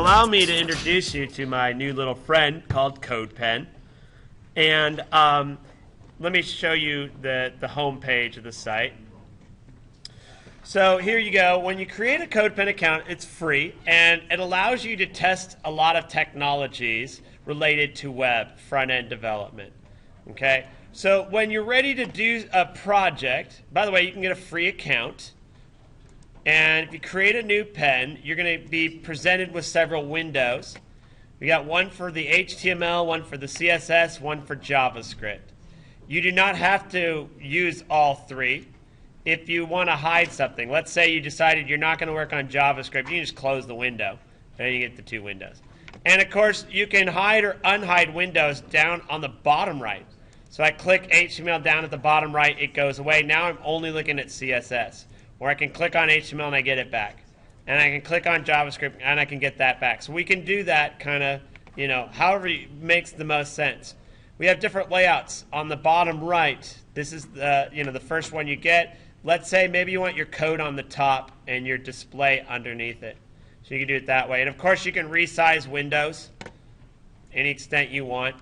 allow me to introduce you to my new little friend called CodePen. And let me show you the home page of the site. So here you go. When you create a CodePen account, it's free, and it allows you to test a lot of technologies related to web front-end development. Okay? So when you're ready to do a project, by the way, you can get a free account. And if you create a new pen, you're going to be presented with several windows. We got one for the HTML, one for the CSS, one for JavaScript. You do not have to use all three. If you want to hide something, let's say you decided you're not going to work on JavaScript, you can just close the window. Then you get the two windows. And of course, you can hide or unhide windows down on the bottom right. So I click HTML down at the bottom right, it goes away. Now I'm only looking at CSS. Or I can click on HTML and I get it back. And I can click on JavaScript and I can get that back. So we can do that kind of, however makes the most sense. We have different layouts. On the bottom right, this is the first one you get. Let's say maybe you want your code on the top and your display underneath it. So you can do it that way. And of course, you can resize windows any extent you want.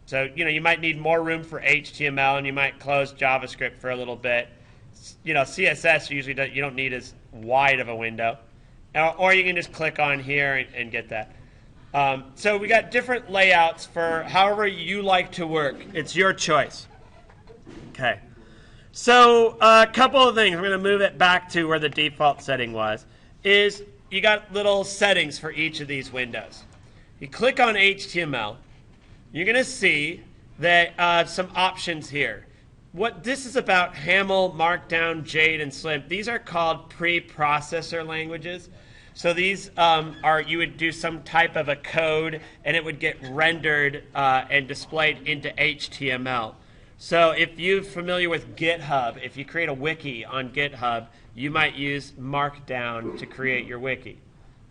So you might need more room for HTML and you might close JavaScript for a little bit. CSS usually you don't need as wide of a window. Or you can just click on here and get that. So we got different layouts for however you like to work. It's your choice. Okay. So a couple of things. We're going to move it back to where the default setting was. Is you got little settings for each of these windows. You click on HTML. You're going to see that some options here. What this is about, Haml, Markdown, Jade, and Slim, these are called preprocessor languages. So these you would do some type of a code, and it would get rendered and displayed into HTML. So if you're familiar with GitHub, if you create a wiki on GitHub, you might use Markdown to create your wiki.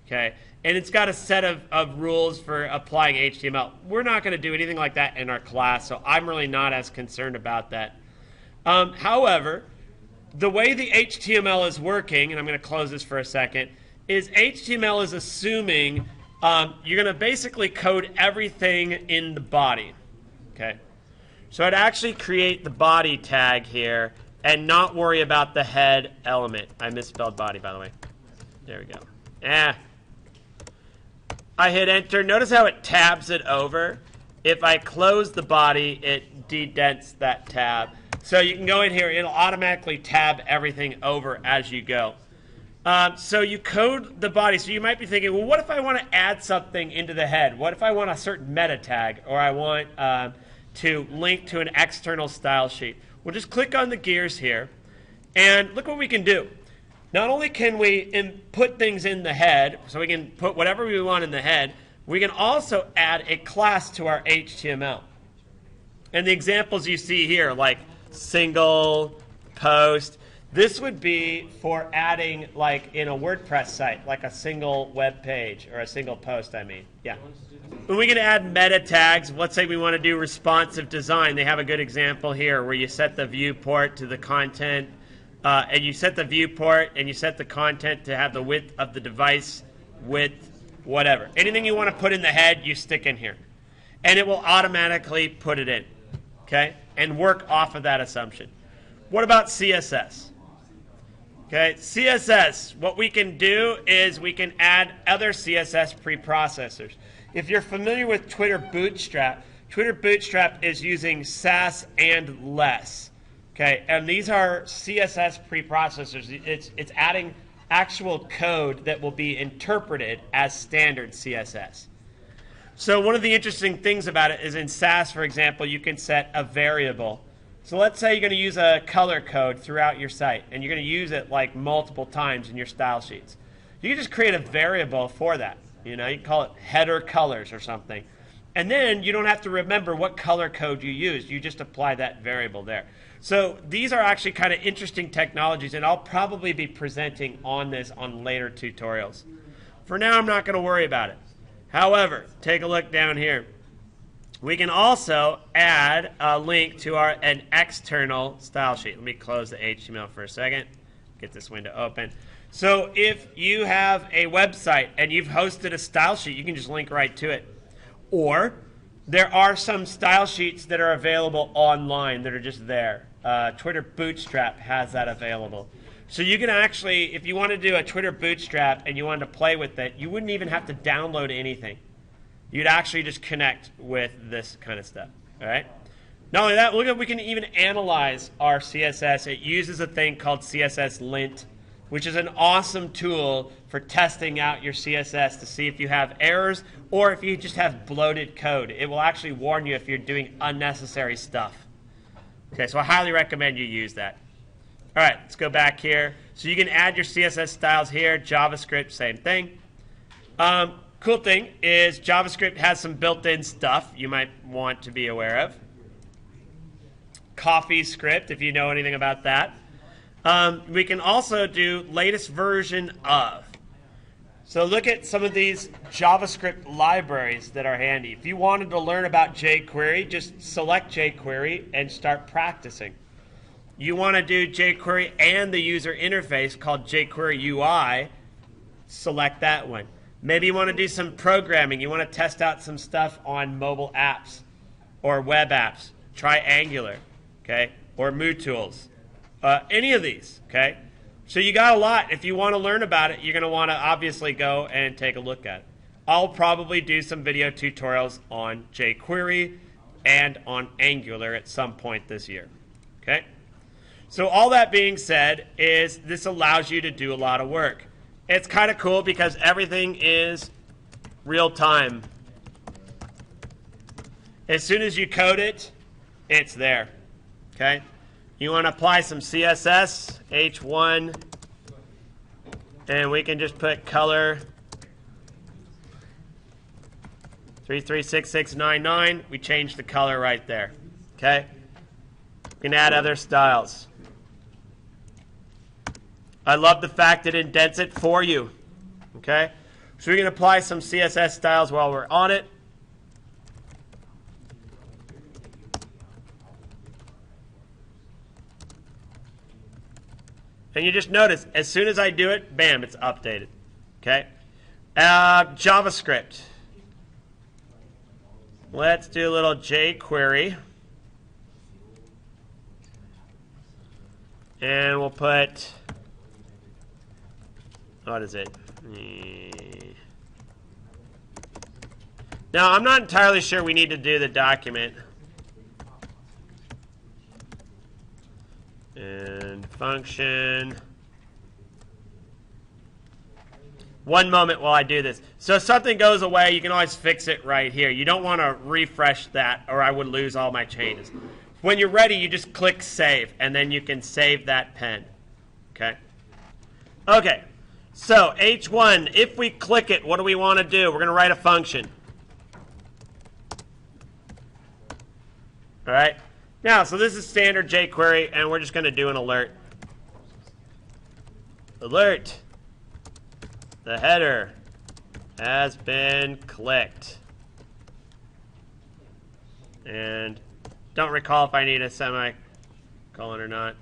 Okay? And it's got a set of rules for applying HTML. We're not going to do anything like that in our class, so I'm really not as concerned about that. However, the way the HTML is working, and I'm going to close this for a second, is HTML is assuming you're going to basically code everything in the body. Okay? So I'd actually create the body tag here and not worry about the head element. I misspelled body, by the way. There we go. I hit enter. Notice how it tabs it over. If I close the body, it dedents that tab. So you can go in here. It'll automatically tab everything over as you go. So you code the body. So you might be thinking, well, what if I want to add something into the head? What if I want a certain meta tag, or I want to link to an external style sheet? We'll just click on the gears here, and look what we can do. Not only can we put things in the head, so we can put whatever we want in the head, we can also add a class to our HTML. And the examples you see here, like single, post, this would be for adding, like in a WordPress site, like a single web page, or a single post, I mean. Yeah. When we can add meta tags, let's say we want to do responsive design. They have a good example here where you set the viewport to the content, and you set the viewport and you set the content to have the width of the device, width, whatever. Anything you want to put in the head, you stick in here. And it will automatically put it in, okay, and work off of that assumption. What about CSS? Okay, CSS, what we can do is we can add other CSS preprocessors. If you're familiar with Twitter Bootstrap is using Sass and less. Okay, and these are CSS preprocessors. It's adding actual code that will be interpreted as standard CSS. So one of the interesting things about it is in Sass, for example, you can set a variable. So let's say you're going to use a color code throughout your site, and you're going to use it like multiple times in your style sheets. You can just create a variable for that. You can call it header colors or something. And then you don't have to remember what color code you used. You just apply that variable there. So these are actually kind of interesting technologies, and I'll probably be presenting on this on later tutorials. For now, I'm not going to worry about it. However, take a look down here. We can also add a link to an external style sheet. Let me close the HTML for a second. Get this window open. So if you have a website and you've hosted a style sheet, you can just link right to it. Or there are some style sheets that are available online that are just there. Twitter Bootstrap has that available. So you can actually, if you want to do a Twitter Bootstrap and you wanted to play with it, you wouldn't even have to download anything. You'd actually just connect with this kind of stuff. All right. Not only that, look at, we can even analyze our CSS. It uses a thing called Css Lint, which is an awesome tool for testing out your CSS to see if you have errors or if you just have bloated code. It will actually warn you if you're doing unnecessary stuff. Okay, so I highly recommend you use that. All right, let's go back here. So you can add your CSS styles here. JavaScript, same thing. Cool thing is JavaScript has some built-in stuff you might want to be aware of. CoffeeScript, if you know anything about that. We can also do latest version of. So look at some of these JavaScript libraries that are handy. If you wanted to learn about jQuery, just select jQuery and start practicing. You want to do jQuery and the user interface called jQuery UI, select that one. Maybe you want to do some programming. You want to test out some stuff on mobile apps or web apps. Try Angular, okay, or MooTools. Any of these, okay? So you got a lot. If you want to learn about it, you're going to want to obviously go and take a look at it. I'll probably do some video tutorials on jQuery and on Angular at some point this year, okay? So all that being said is this allows you to do a lot of work. It's kind of cool because everything is real time. As soon as you code it, it's there, okay? You want to apply some CSS, H1, and we can just put color 336699. We change the color right there, okay? We can add other styles. I love the fact it indents it for you, okay? So we can apply some CSS styles while we're on it. And you just notice, as soon as I do it, bam, it's updated. Okay? JavaScript. Let's do a little jQuery. And we'll put, what is it? Now, I'm not entirely sure we need to do the document. And function. One moment while I do this. So if something goes away, you can always fix it right here. You don't want to refresh that or I would lose all my changes. When you're ready, you just click save and then you can save that pen. Okay? Okay. So H1, if we click it, what do we want to do? We're going to write a function. All right? Now, so this is standard jQuery, and we're just going to do an alert. Alert. The header has been clicked. And don't recall if I need a semicolon or not.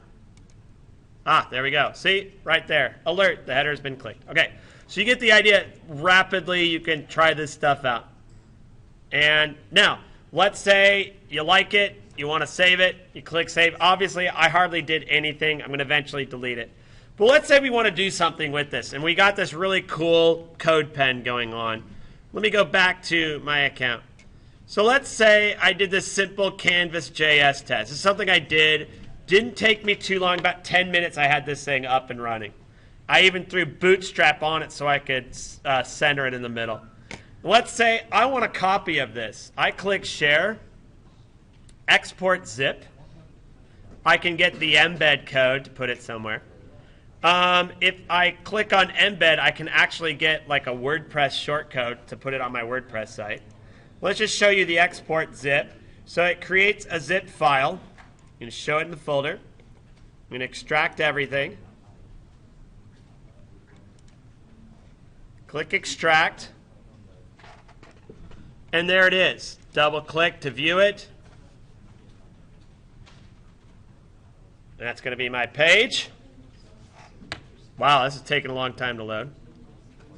Ah, there we go. See? Right there. Alert. The header has been clicked. Okay. So you get the idea. Rapidly, you can try this stuff out. And now, let's say you like it. You want to save it, you click save. Obviously, I hardly did anything. I'm going to eventually delete it. But let's say we want to do something with this, and we got this really cool CodePen going on. Let me go back to my account. So let's say I did this simple Canvas.js test. This is something I did. Didn't take me too long. About 10 minutes I had this thing up and running. I even threw Bootstrap on it so I could center it in the middle. Let's say I want a copy of this. I click Share. Export zip. I can get the embed code to put it somewhere. If I click on embed, I can actually get like a WordPress shortcode to put it on my WordPress site. Let's just show you the export zip. So it creates a zip file. I'm going to show it in the folder. I'm going to extract everything. Click extract. And there it is. Double click to view it. That's going to be my page. Wow, this is taking a long time to load.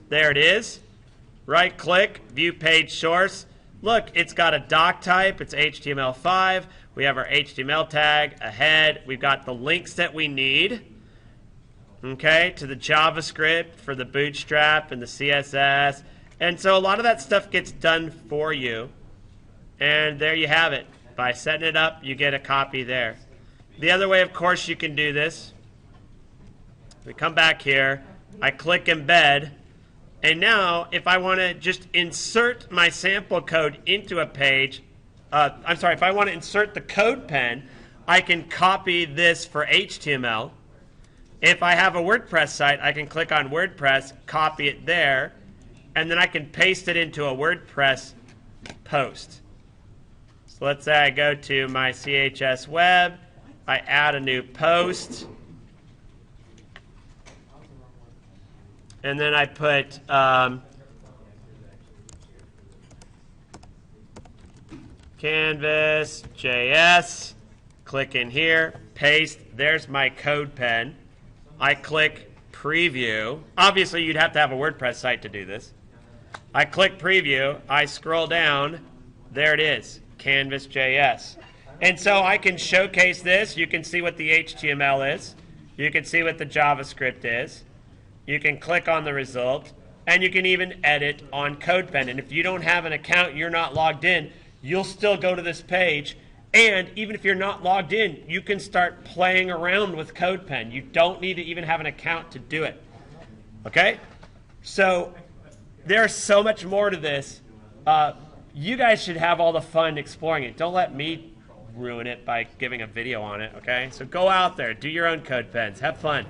There it is. Right-click, view page source. Look, it's got a doc type. It's HTML5. We have our HTML tag, a head. We've got the links that we need, okay, to the JavaScript for the Bootstrap and the CSS. And so a lot of that stuff gets done for you. And there you have it. By setting it up, you get a copy there. The other way, of course, you can do this. We come back here. I click embed. And now, if I want to just insert my sample code into a page, if I want to insert the CodePen, I can copy this for HTML. If I have a WordPress site, I can click on WordPress, copy it there, and then I can paste it into a WordPress post. So let's say I go to my CHS web, I add a new post, and then I put Canvas.js, click in here, paste, there's my CodePen. I click preview. Obviously, you'd have to have a WordPress site to do this. I click preview, I scroll down, there it is, Canvas.js. And so I can showcase this. You can see what the HTML is. You can see what the JavaScript is. You can click on the result, and you can even edit on CodePen. And if you don't have an account, you're not logged in, you'll still go to this page. And even if you're not logged in, you can start playing around with CodePen. You don't need to even have an account to do it. Okay? So there's so much more to this. You guys should have all the fun exploring it. Don't let me ruin it by giving a video on it, okay? So go out there, do your own CodePens, have fun.